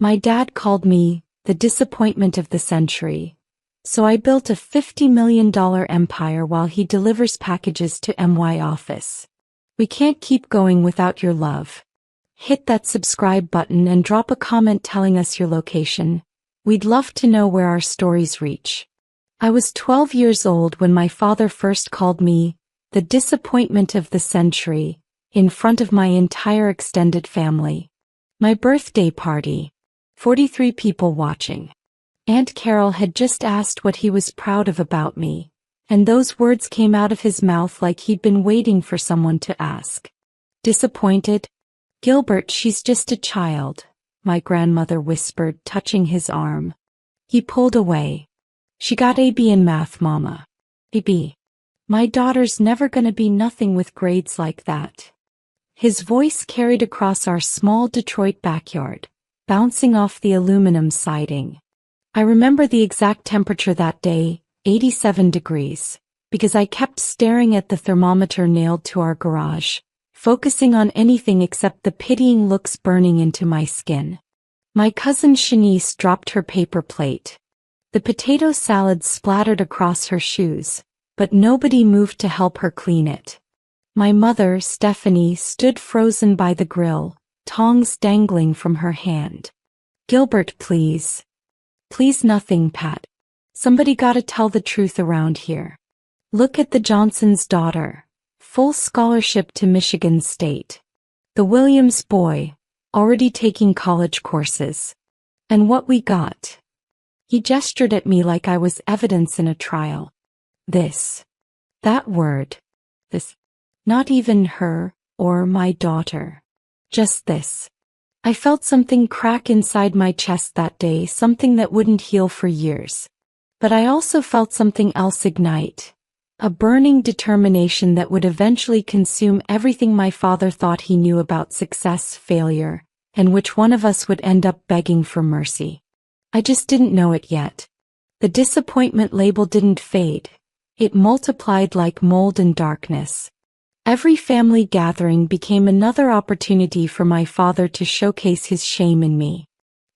My dad called me the disappointment of the century. So I built a $50 million empire while he delivers packages to my office. We can't keep going without your love. Hit that subscribe button and drop a comment telling us your location. We'd love to know where our stories reach. I was 12 years old when my father first called me the disappointment of the century in front of my entire extended family. My birthday party. 43 people watching. Aunt Carol had just asked what he was proud of about me, and those words came out of his mouth like he'd been waiting for someone to ask. Disappointed? Gilbert, she's just a child, my grandmother whispered, touching his arm. He pulled away. She got a B in math, Mama. A B. My daughter's never gonna be nothing with grades like that. His voice carried across our small Detroit backyard, bouncing off the aluminum siding. I remember the exact temperature that day, 87 degrees, because I kept staring at the thermometer nailed to our garage, focusing on anything except the pitying looks burning into my skin. My cousin Shanice dropped her paper plate. The potato salad splattered across her shoes, but nobody moved to help her clean it. My mother, Stephanie, stood frozen by the grill, tongs dangling from her hand. Gilbert, please. Please, nothing, Pat. Somebody gotta tell the truth around here. Look at the Johnson's daughter. Full scholarship to Michigan State. The Williams boy, already taking college courses. And what we got. He gestured at me like I was evidence in a trial. This. That word. This. Not even her, or my daughter. Just this. I felt something crack inside my chest that day, something that wouldn't heal for years. But I also felt something else ignite. A burning determination that would eventually consume everything my father thought he knew about success, failure, and which one of us would end up begging for mercy. I just didn't know it yet. The disappointment label didn't fade. It multiplied like mold in darkness. Every family gathering became another opportunity for my father to showcase his shame in me.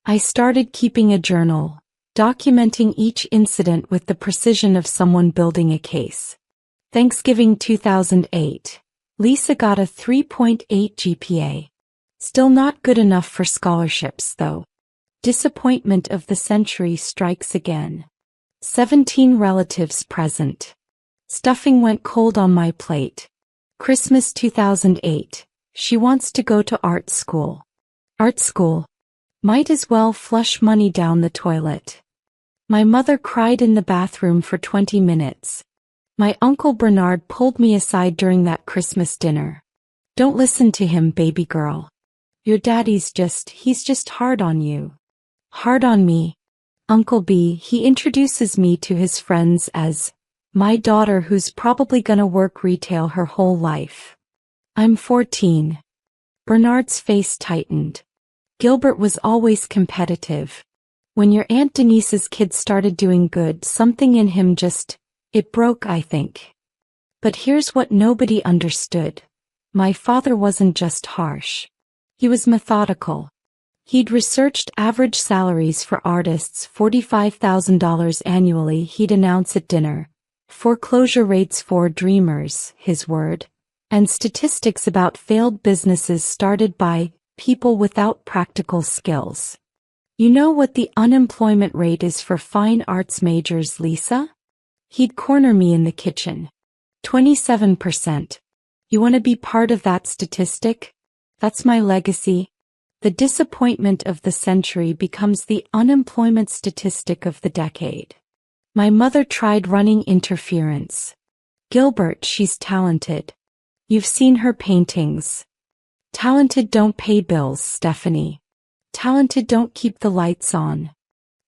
I started keeping a journal, documenting each incident with the precision of someone building a case. Thanksgiving 2008. Lisa got a 3.8 GPA. Still not good enough for scholarships, though. Disappointment of the century strikes again. 17 relatives present. Stuffing went cold on my plate. Christmas 2008. She wants to go to art school. Art school. Might as well flush money down the toilet. My mother cried in the bathroom for 20 minutes. My Uncle Bernard pulled me aside during that Christmas dinner. Don't listen to him, baby girl. Your daddy's he's just hard on you. Hard on me. Uncle B, he introduces me to his friends as my daughter who's probably gonna work retail her whole life. I'm 14. Bernard's face tightened. Gilbert was always competitive. When your Aunt Denise's kids started doing good, something in him it broke, I think. But here's what nobody understood. My father wasn't just harsh. He was methodical. He'd researched average salaries for artists, $45,000 annually, he'd announce at dinner. Foreclosure rates for dreamers, his word, and statistics about failed businesses started by people without practical skills. You know what the unemployment rate is for fine arts majors, Lisa? He'd corner me in the kitchen. 27%. You want to be part of that statistic? That's my legacy. The disappointment of the century becomes the unemployment statistic of the decade. My mother tried running interference. Gilbert, she's talented. You've seen her paintings. Talented don't pay bills, Stephanie. Talented don't keep the lights on.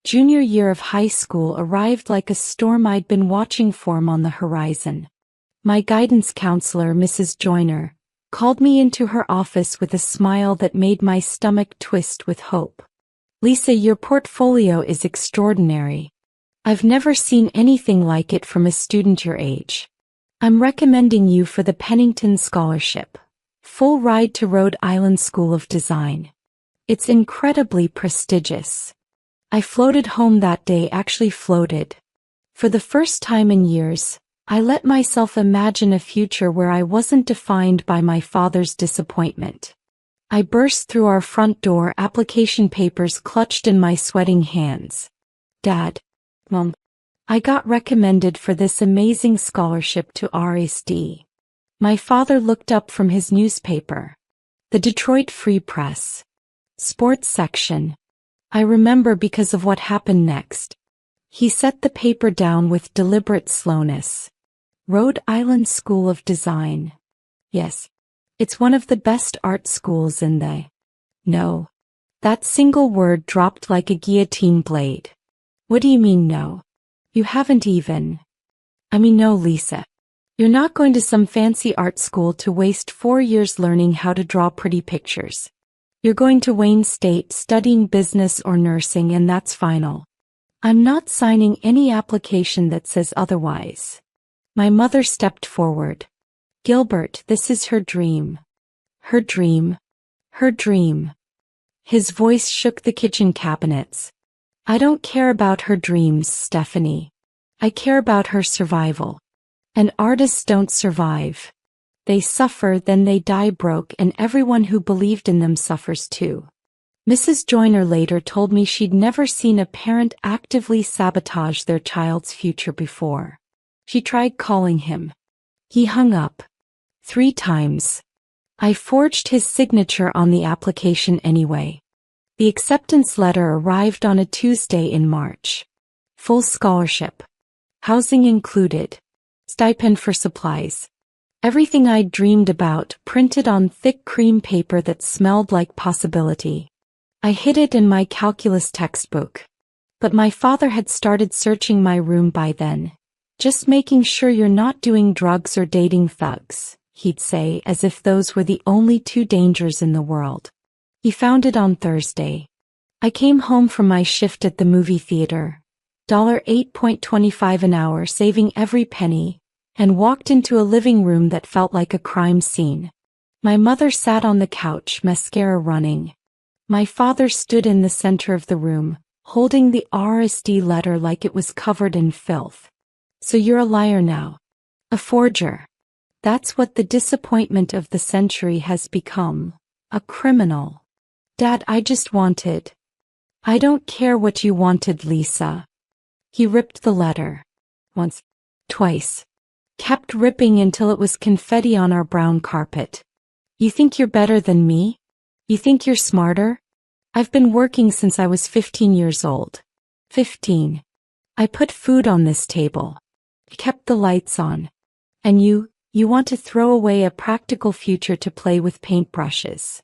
Junior year of high school arrived like a storm I'd been watching form on the horizon. My guidance counselor, Mrs. Joyner, called me into her office with a smile that made my stomach twist with hope. Lisa, your portfolio is extraordinary. I've never seen anything like it from a student your age. I'm recommending you for the Pennington Scholarship. Full ride to Rhode Island School of Design. It's incredibly prestigious. I floated home that day, actually floated. For the first time in years, I let myself imagine a future where I wasn't defined by my father's disappointment. I burst through our front door, application papers clutched in my sweating hands. Dad, Mom, I got recommended for this amazing scholarship to RSD. My father looked up from his newspaper. The Detroit Free Press. Sports section. I remember because of what happened next. He set the paper down with deliberate slowness. Rhode Island School of Design. Yes. It's one of the best art schools in the... No. That single word dropped like a guillotine blade. What do you mean no? You haven't even... No, Lisa. You're not going to some fancy art school to waste 4 years learning how to draw pretty pictures. You're going to Wayne State studying business or nursing, and that's final. I'm not signing any application that says otherwise. My mother stepped forward. Gilbert, this is her dream. Her dream. Her dream. His voice shook the kitchen cabinets. I don't care about her dreams, Stephanie. I care about her survival. And artists don't survive. They suffer, then they die broke, and everyone who believed in them suffers too. Mrs. Joyner later told me she'd never seen a parent actively sabotage their child's future before. She tried calling him. He hung up. 3 times. I forged his signature on the application anyway. The acceptance letter arrived on a Tuesday in March. Full scholarship. Housing included. Stipend for supplies. Everything I'd dreamed about, printed on thick cream paper that smelled like possibility. I hid it in my calculus textbook. But my father had started searching my room by then. Just making sure you're not doing drugs or dating thugs, he'd say, as if those were the only 2 dangers in the world. He found it on Thursday. I came home from my shift at the movie theater, $8.25 an hour, saving every penny, and walked into a living room that felt like a crime scene. My mother sat on the couch, mascara running. My father stood in the center of the room, holding the RSD letter like it was covered in filth. So you're a liar now. A forger. That's what the disappointment of the century has become. A criminal. Dad, I just wanted. I don't care what you wanted, Lisa. He ripped the letter. Once. Twice. Kept ripping until it was confetti on our brown carpet. You think you're better than me? You think you're smarter? I've been working since I was 15 years old. 15. I put food on this table. Kept the lights on. And you want to throw away a practical future to play with paintbrushes.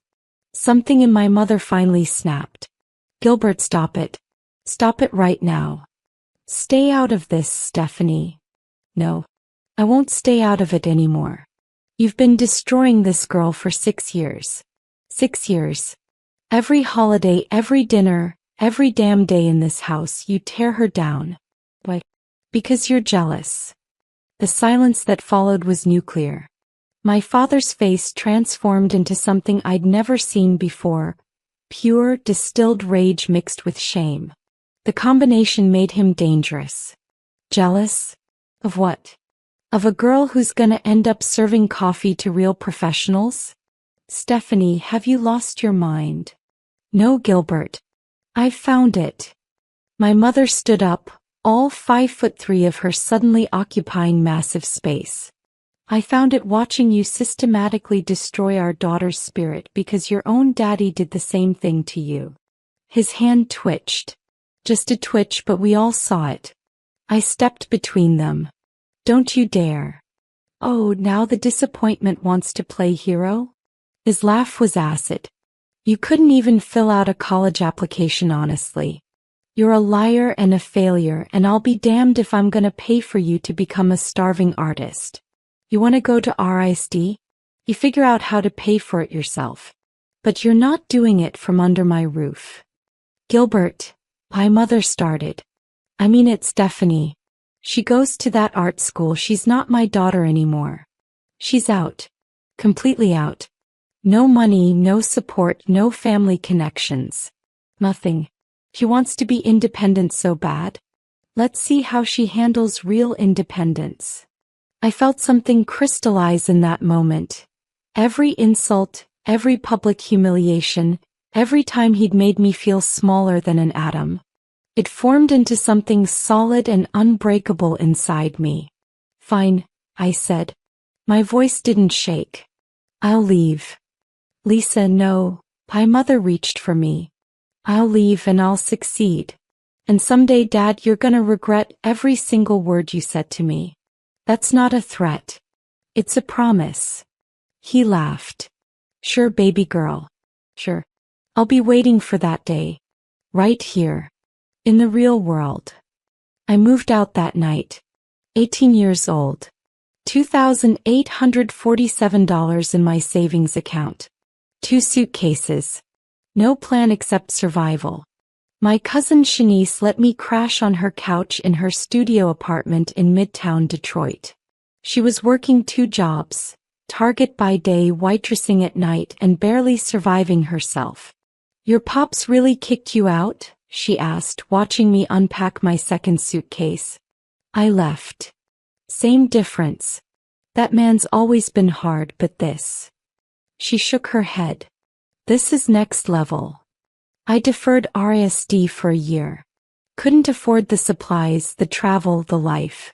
Something in my mother finally snapped. Gilbert, stop it. Stop it right now. Stay out of this, Stephanie. No. I won't stay out of it anymore. You've been destroying this girl for 6 years. 6 years. Every holiday, every dinner, every damn day in this house, you tear her down. Why? Because you're jealous. The silence that followed was nuclear. My father's face transformed into something I'd never seen before. Pure, distilled rage mixed with shame. The combination made him dangerous. Jealous? Of what? Of a girl who's gonna end up serving coffee to real professionals? Stephanie, have you lost your mind? No, Gilbert. I've found it. My mother stood up, all 5'3" of her suddenly occupying massive space. I found it watching you systematically destroy our daughter's spirit because your own daddy did the same thing to you. His hand twitched. Just a twitch, but we all saw it. I stepped between them. Don't you dare. Oh, now the disappointment wants to play hero? His laugh was acid. You couldn't even fill out a college application honestly. You're a liar and a failure, and I'll be damned if I'm gonna pay for you to become a starving artist. You wanna go to RISD? You figure out how to pay for it yourself. But you're not doing it from under my roof. Gilbert, my mother started. It's Stephanie. She goes to that art school. She's not my daughter anymore. She's out. Completely out. No money, no support, no family connections. Nothing. She wants to be independent so bad. Let's see how she handles real independence. I felt something crystallize in that moment. Every insult, every public humiliation, every time he'd made me feel smaller than an atom. It formed into something solid and unbreakable inside me. Fine, I said. My voice didn't shake. I'll leave. Lisa, no. My mother reached for me. I'll leave and I'll succeed. And someday, Dad, you're gonna regret every single word you said to me. That's not a threat. It's a promise. He laughed. Sure, baby girl. Sure. I'll be waiting for that day. Right here. In the real world. I moved out that night. 18 years old. $2,847 in my savings account. 2 suitcases. No plan except survival. My cousin Shanice let me crash on her couch in her studio apartment in Midtown Detroit. She was working 2 jobs, Target by day, waitressing at night, and barely surviving herself. Your pops really kicked you out? She asked, watching me unpack my second suitcase. I left. Same difference. That man's always been hard, but this. She shook her head. This is next level. I deferred RISD for a year. Couldn't afford the supplies, the travel, the life.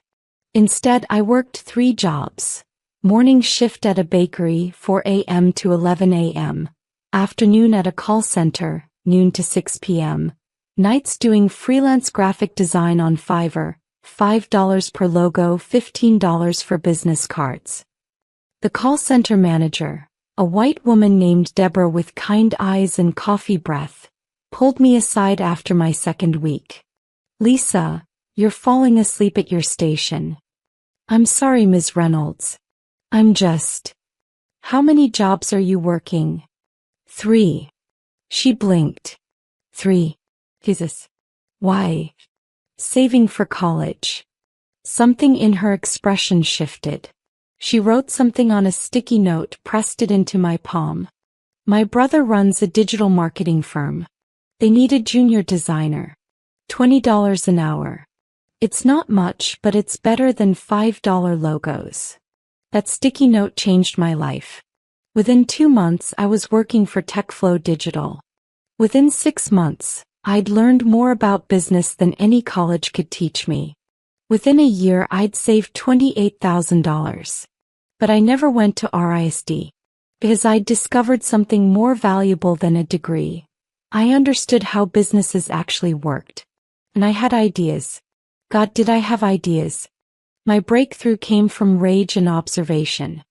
Instead, I worked 3 jobs. Morning shift at a bakery, 4 a.m. to 11 a.m. Afternoon at a call center, noon to 6 p.m. Nights doing freelance graphic design on Fiverr, $5 per logo, $15 for business cards. The call center manager, a white woman named Deborah with kind eyes and coffee breath, pulled me aside after my second week. Lisa, you're falling asleep at your station. I'm sorry, Ms. Reynolds. I'm just. How many jobs are you working? 3. She blinked. 3. Jesus. Why? Saving for college. Something in her expression shifted. She wrote something on a sticky note, pressed it into my palm. My brother runs a digital marketing firm. They need a junior designer. $20 an hour. It's not much, but it's better than $5 logos. That sticky note changed my life. Within 2 months, I was working for TechFlow Digital. Within 6 months, I'd learned more about business than any college could teach me. Within a year, I'd saved $28,000. But I never went to RISD. Because I'd discovered something more valuable than a degree. I understood how businesses actually worked. And I had ideas. God, did I have ideas? My breakthrough came from rage and observation.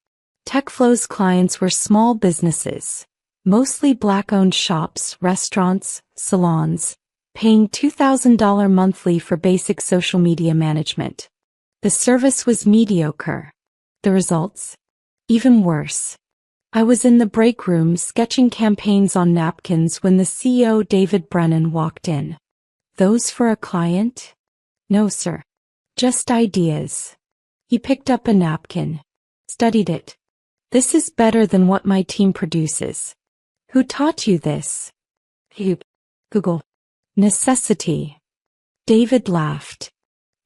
TechFlow's clients were small businesses, mostly Black-owned shops, restaurants, salons, paying $2,000 monthly for basic social media management. The service was mediocre. The results? Even worse. I was in the break room sketching campaigns on napkins when the CEO David Brennan walked in. Those for a client? No, sir. Just ideas. He picked up a napkin. Studied it. This is better than what my team produces. Who taught you this? Google. Necessity. David laughed.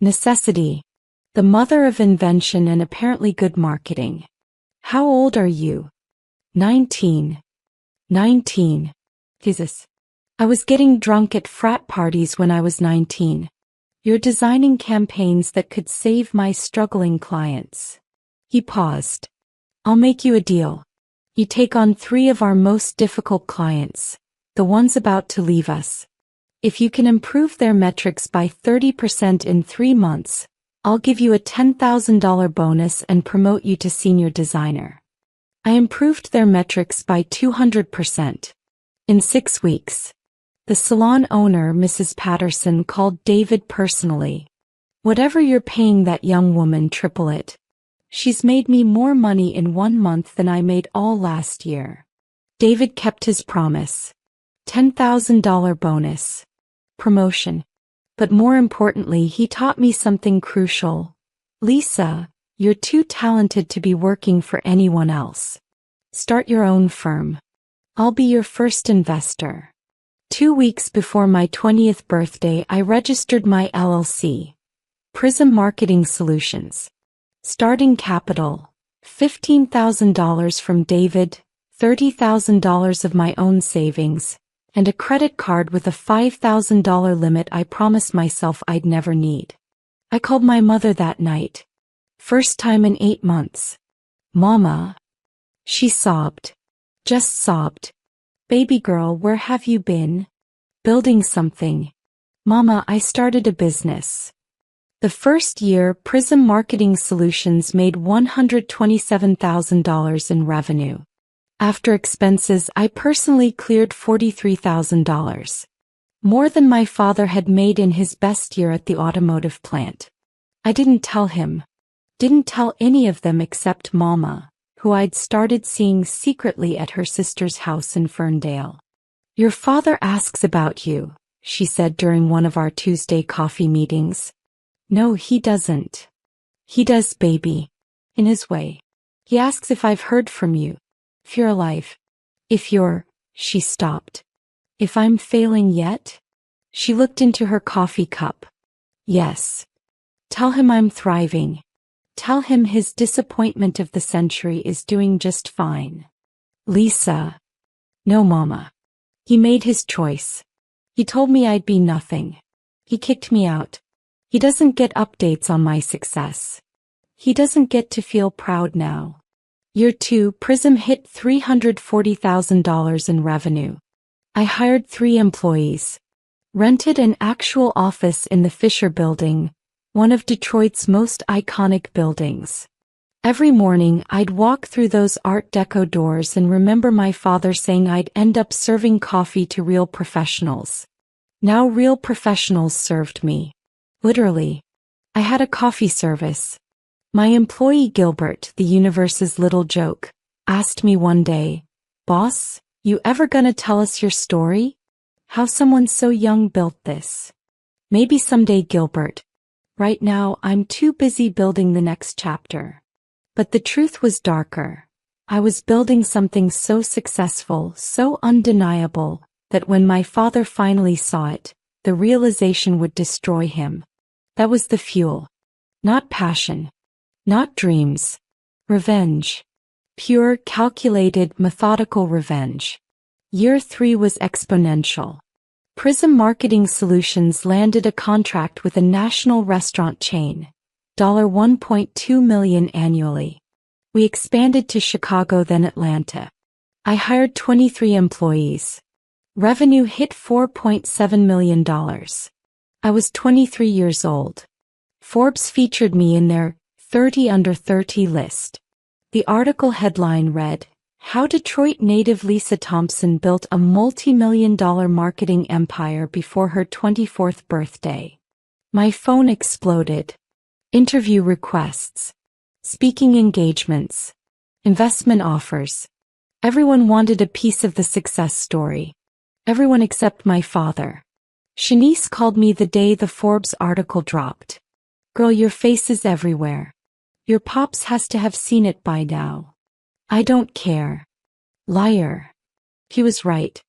Necessity. The mother of invention and apparently good marketing. How old are you? 19. 19. Jesus. I was getting drunk at frat parties when I was 19. You're designing campaigns that could save my struggling clients. He paused. I'll make you a deal. You take on 3 of our most difficult clients, the ones about to leave us. If you can improve their metrics by 30% in 3 months, I'll give you a $10,000 bonus and promote you to senior designer. I improved their metrics by 200%. In 6 weeks. The salon owner, Mrs. Patterson, called David personally. Whatever you're paying that young woman, triple it. She's made me more money in 1 month than I made all last year. David kept his promise. $10,000 bonus. Promotion. But more importantly, he taught me something crucial. Lisa, you're too talented to be working for anyone else. Start your own firm. I'll be your first investor. 2 weeks before my 20th birthday, I registered my LLC, Prism Marketing Solutions. Starting capital, $15,000 from David, $30,000 of my own savings, and a credit card with a $5,000 limit I promised myself I'd never need. I called my mother that night. First time in 8 months. Mama. She sobbed. Just sobbed. Baby girl, where have you been? Building something. Mama, I started a business. The first year, Prism Marketing Solutions made $127,000 in revenue. After expenses, I personally cleared $43,000. More than my father had made in his best year at the automotive plant. I didn't tell him. Didn't tell any of them except Mama, who I'd started seeing secretly at her sister's house in Ferndale. Your father asks about you, she said during one of our Tuesday coffee meetings. No, he doesn't. He does, baby. In his way. He asks if I've heard from you. If you're alive. She stopped. If I'm failing yet? She looked into her coffee cup. Yes. Tell him I'm thriving. Tell him his disappointment of the century is doing just fine. Lisa. No, Mama. He made his choice. He told me I'd be nothing. He kicked me out. He doesn't get updates on my success. He doesn't get to feel proud now. Year 2, Prism hit $340,000 in revenue. I hired 3 employees. Rented an actual office in the Fisher Building, one of Detroit's most iconic buildings. Every morning, I'd walk through those Art Deco doors and remember my father saying I'd end up serving coffee to real professionals. Now real professionals served me. Literally. I had a coffee service. My employee Gilbert, the universe's little joke, asked me one day, "Boss, you ever gonna tell us your story? How someone so young built this?" Maybe someday, Gilbert. Right now, I'm too busy building the next chapter. But the truth was darker. I was building something so successful, so undeniable, that when my father finally saw it, the realization would destroy him. That was the fuel. Not passion. Not dreams. Revenge. Pure, calculated, methodical revenge. Year 3 was exponential. Prism Marketing Solutions landed a contract with a national restaurant chain, $1.2 million annually. We expanded to Chicago, then Atlanta. I hired 23 employees. Revenue hit $4.7 million. I was 23 years old. Forbes featured me in their 30 Under 30 list. The article headline read, "How Detroit native Lisa Thompson Built a Multi-Million-Dollar Marketing Empire Before Her 24th Birthday." My phone exploded. Interview requests. Speaking engagements. Investment offers. Everyone wanted a piece of the success story. Everyone except my father. Shanice called me the day the Forbes article dropped. "Girl, your face is everywhere. Your pops has to have seen it by now." I don't care. Liar. He was right.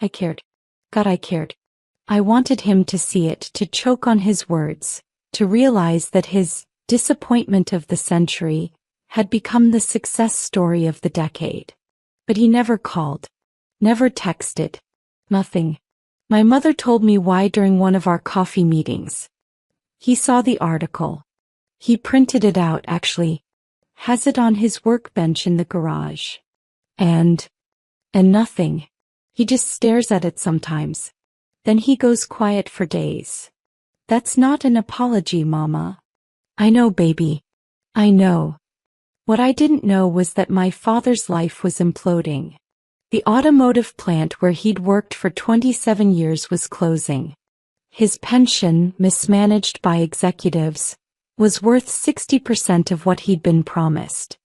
I cared. God, I cared. I wanted him to see it, to choke on his words, to realize that his disappointment of the century had become the success story of the decade. But he never called. Never texted. Nothing. My mother told me why during one of our coffee meetings. He saw the article. He printed it out, actually. Has it on his workbench in the garage. And nothing. He just stares at it sometimes. Then he goes quiet for days. That's not an apology, Mama. I know, baby. I know. What I didn't know was that my father's life was imploding. The automotive plant where he'd worked for 27 years was closing. His pension, mismanaged by executives, was worth 60% of what he'd been promised.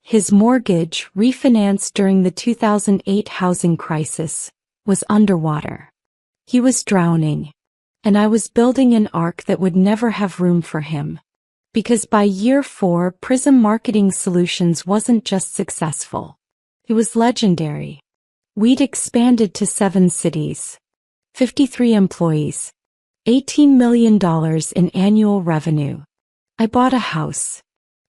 His mortgage, refinanced during the 2008 housing crisis, was underwater. He was drowning. And I was building an ark that would never have room for him. Because by year 4, Prism Marketing Solutions wasn't just successful. It was legendary. We'd expanded to 7 cities, 53 employees, $18 million in annual revenue. I bought a house.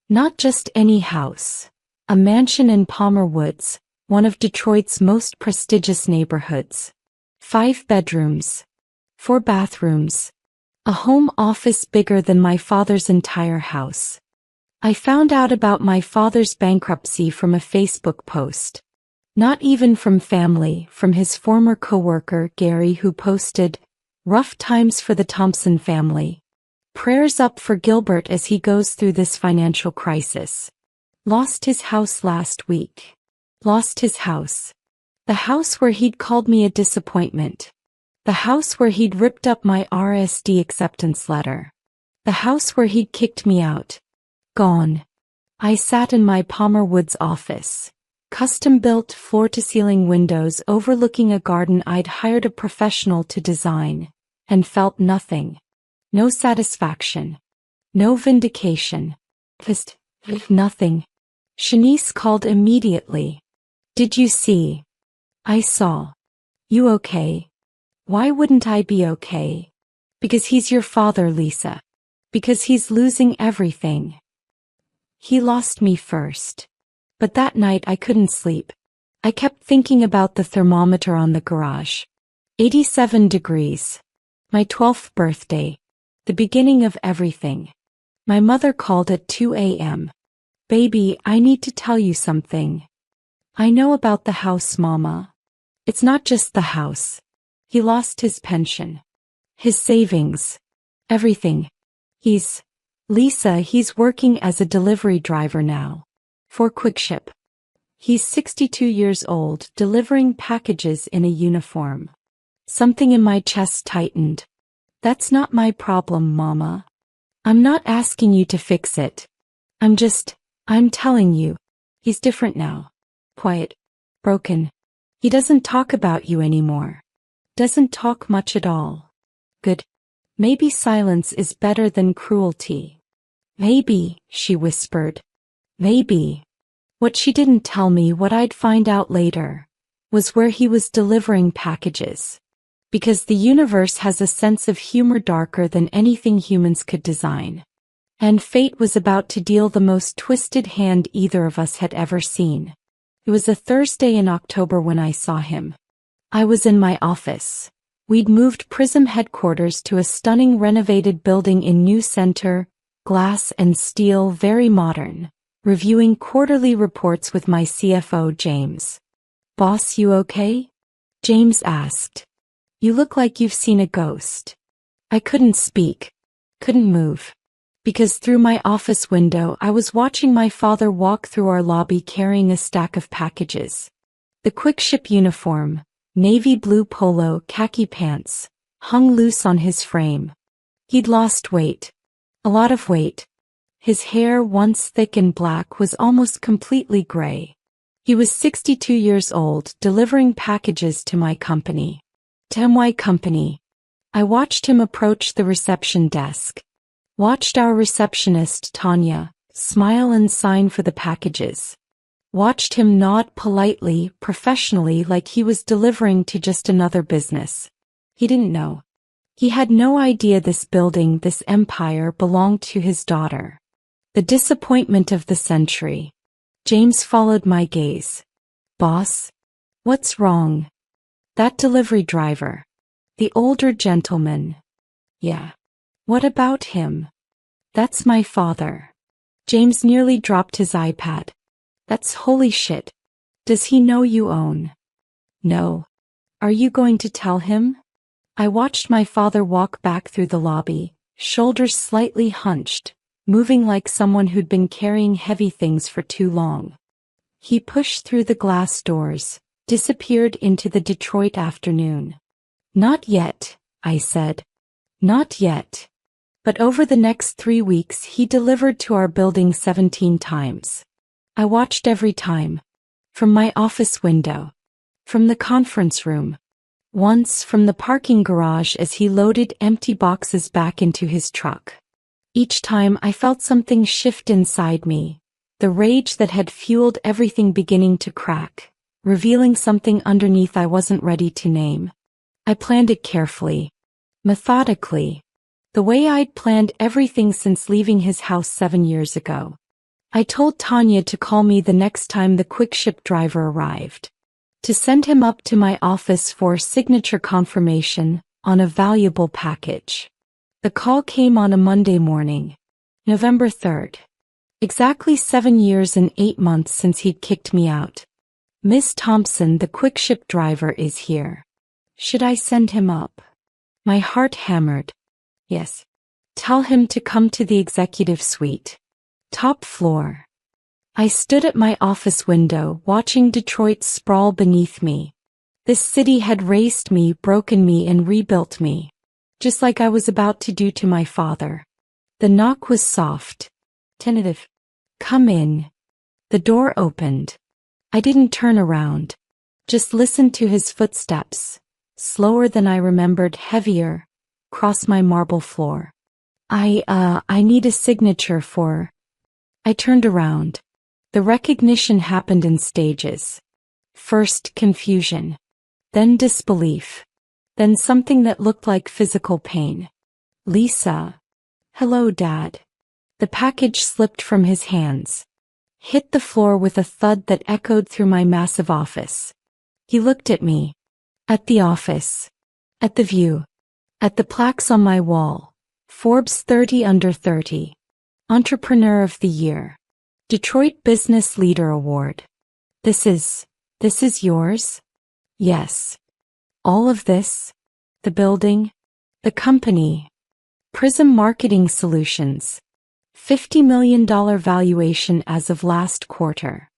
Not just any house. A mansion in Palmer Woods, one of Detroit's most prestigious neighborhoods. 5 bedrooms, 4 bathrooms, a home office bigger than my father's entire house. I found out about my father's bankruptcy from a Facebook post. Not even from family, from his former coworker Gary, who posted, "Rough times for the Thompson family. Prayers up for Gilbert as he goes through this financial crisis. Lost his house last week. Lost his house. The house where he'd called me a disappointment. The house where he'd ripped up my RSD acceptance letter. The house where he'd kicked me out. Gone." I sat in my Palmer Woods office. Custom-built floor-to-ceiling windows overlooking a garden I'd hired a professional to design, and felt nothing. No satisfaction. No vindication. Just nothing. Shanice called immediately. "Did you see?" I saw. "You okay?" "Why wouldn't I be okay?" "Because he's your father, Lisa. Because he's losing everything. He lost me first." But that night I couldn't sleep. I kept thinking about the thermometer on the garage. 87 degrees. My 12th birthday. The beginning of everything. My mother called at 2 a.m. "Baby, I need to tell you something." "I know about the house, Mama." "It's not just the house. He lost his pension. His savings. Everything. Lisa, he's working as a delivery driver now. For QuickShip. He's 62 years old, delivering packages in a uniform." Something in my chest tightened. "That's not my problem, Mama. I'm not asking you to fix it. I'm telling you. He's different now. Quiet. Broken. He doesn't talk about you anymore. Doesn't talk much at all." "Good. Maybe silence is better than cruelty." "Maybe," she whispered. "Maybe." What she didn't tell me, what I'd find out later, was where he was delivering packages. Because the universe has a sense of humor darker than anything humans could design. And fate was about to deal the most twisted hand either of us had ever seen. It was a Thursday in October when I saw him. I was in my office. We'd moved Prism headquarters to a stunning renovated building in New Center, glass and steel, very modern. Reviewing quarterly reports with my CFO, James. "Boss, you okay?" James asked. "You look like you've seen a ghost." I couldn't speak. Couldn't move. Because through my office window I was watching my father walk through our lobby carrying a stack of packages. The QuickShip uniform, navy blue polo, khaki pants, hung loose on his frame. He'd lost weight. A lot of weight. His hair, once thick and black, was almost completely gray. He was 62 years old, delivering packages to my company. To my company. I watched him approach the reception desk. Watched our receptionist, Tanya, smile and sign for the packages. Watched him nod politely, professionally, like he was delivering to just another business. He didn't know. He had no idea this building, this empire, belonged to his daughter. The disappointment of the century. James followed my gaze. "Boss? What's wrong?" "That delivery driver. The older gentleman." "Yeah. What about him?" "That's my father." James nearly dropped his iPad. "That's holy shit. Does he know you own?" "No." "Are you going to tell him?" I watched my father walk back through the lobby, shoulders slightly hunched, moving like someone who'd been carrying heavy things for too long. He pushed through the glass doors, disappeared into the Detroit afternoon. "Not yet," I said. "Not yet." But over the next 3 weeks he delivered to our building 17 times. I watched every time. From my office window. From the conference room. Once from the parking garage as he loaded empty boxes back into his truck. Each time I felt something shift inside me, the rage that had fueled everything beginning to crack, revealing something underneath I wasn't ready to name. I planned it carefully, methodically, the way I'd planned everything since leaving his house 7 years ago. I told Tanya to call me the next time the quick ship driver arrived, to send him up to my office for signature confirmation on a valuable package. The call came on a Monday morning, November 3rd. Exactly 7 years and 8 months since he'd kicked me out. Miss Thompson, the quick ship driver, is here. Should I send him up? My heart hammered. Yes. Tell him to come to the executive suite. Top floor. I stood at my office window, watching Detroit sprawl beneath me. This city had raised me, broken me, and rebuilt me, just like I was about to do to my father. The knock was soft, tentative. Come in. The door opened. I didn't turn around, just listened to his footsteps, slower than I remembered, heavier, cross my marble floor. I need a signature for... I turned around. The recognition happened in stages. First confusion, then disbelief, then something that looked like physical pain. Lisa. Hello, Dad. The package slipped from his hands, hit the floor with a thud that echoed through my massive office. He looked at me, at the office, at the view, at the plaques on my wall. Forbes 30 Under 30, Entrepreneur of the Year, Detroit Business Leader Award. This is yours? Yes. All of this? The building? The company? Prism Marketing Solutions. $50 million valuation as of last quarter.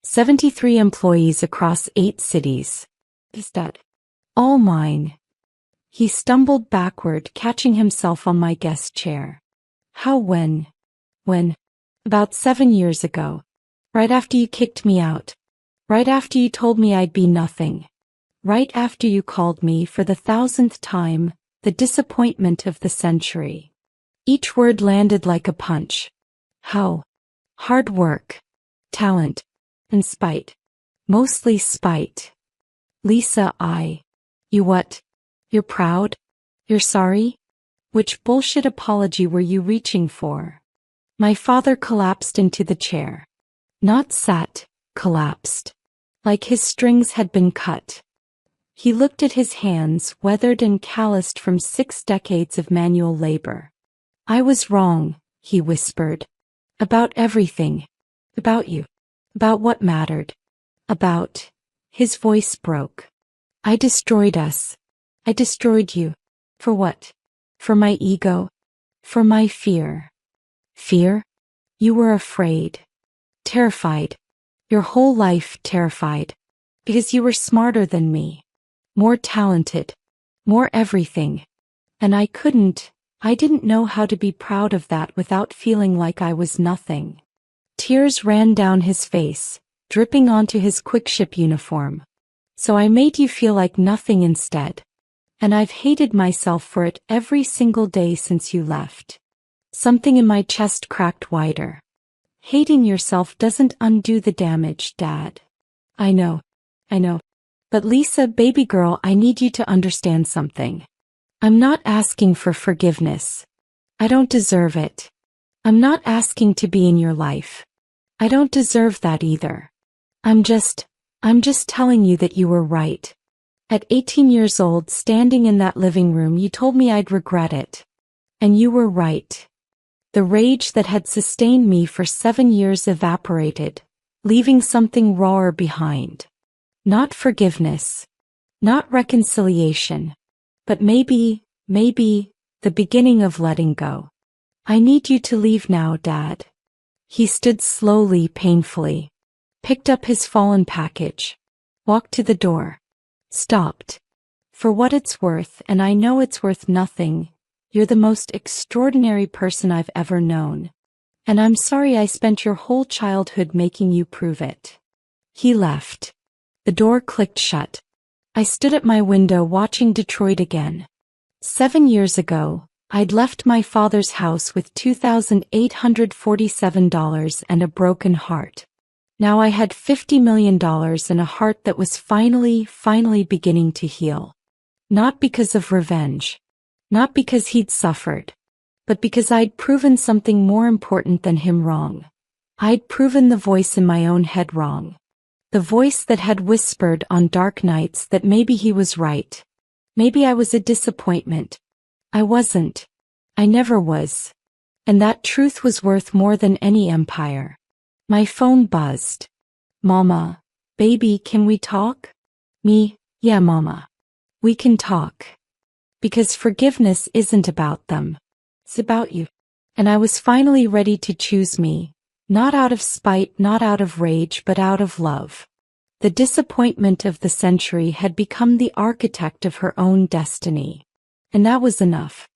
73 employees across 8 cities. Is that all mine? He stumbled backward, catching himself on my guest chair. How when? About 7 years ago. Right after you kicked me out. Right after you told me I'd be nothing. Right after you called me for the 1,000th time, the disappointment of the century. Each word landed like a punch. How? Hard work, talent, and spite. Mostly spite. Lisa, you what? You're proud? You're sorry? Which bullshit apology were you reaching for? My father collapsed into the chair. Not sat, collapsed. Like his strings had been cut. He looked at his hands, weathered and calloused from 6 decades of manual labor. I was wrong, he whispered. About everything. About you. About what mattered. About... His voice broke. I destroyed us. I destroyed you. For what? For my ego? For my fear. Fear? You were afraid. Terrified. Your whole life terrified. Because you were smarter than me. More talented. More everything. And I didn't know how to be proud of that without feeling like I was nothing. Tears ran down his face, dripping onto his quick-ship uniform. So I made you feel like nothing instead. And I've hated myself for it every single day since you left. Something in my chest cracked wider. Hating yourself doesn't undo the damage, Dad. I know. But Lisa, baby girl, I need you to understand something. I'm not asking for forgiveness. I don't deserve it. I'm not asking to be in your life. I don't deserve that either. I'm just telling you that you were right. At 18 years old, standing in that living room, you told me I'd regret it. And you were right. The rage that had sustained me for 7 years evaporated, leaving something rawer behind. Not forgiveness. Not reconciliation. But maybe, the beginning of letting go. I need you to leave now, Dad. He stood slowly, painfully, picked up his fallen package, walked to the door, stopped. For what it's worth, and I know it's worth nothing, you're the most extraordinary person I've ever known. And I'm sorry I spent your whole childhood making you prove it. He left. The door clicked shut. I stood at my window watching Detroit again. 7 years ago, I'd left my father's house with $2,847 and a broken heart. Now I had $50 million and a heart that was finally beginning to heal. Not because of revenge. Not because he'd suffered. But because I'd proven something more important than him wrong. I'd proven the voice in my own head wrong. The voice that had whispered on dark nights that maybe he was right. Maybe I was a disappointment. I wasn't. I never was. And that truth was worth more than any empire. My phone buzzed. Mama, baby, can we talk? Me, yeah, Mama. We can talk. Because forgiveness isn't about them. It's about you. And I was finally ready to choose me. Not out of spite, not out of rage, but out of love. The disappointment of the century had become the architect of her own destiny. And that was enough.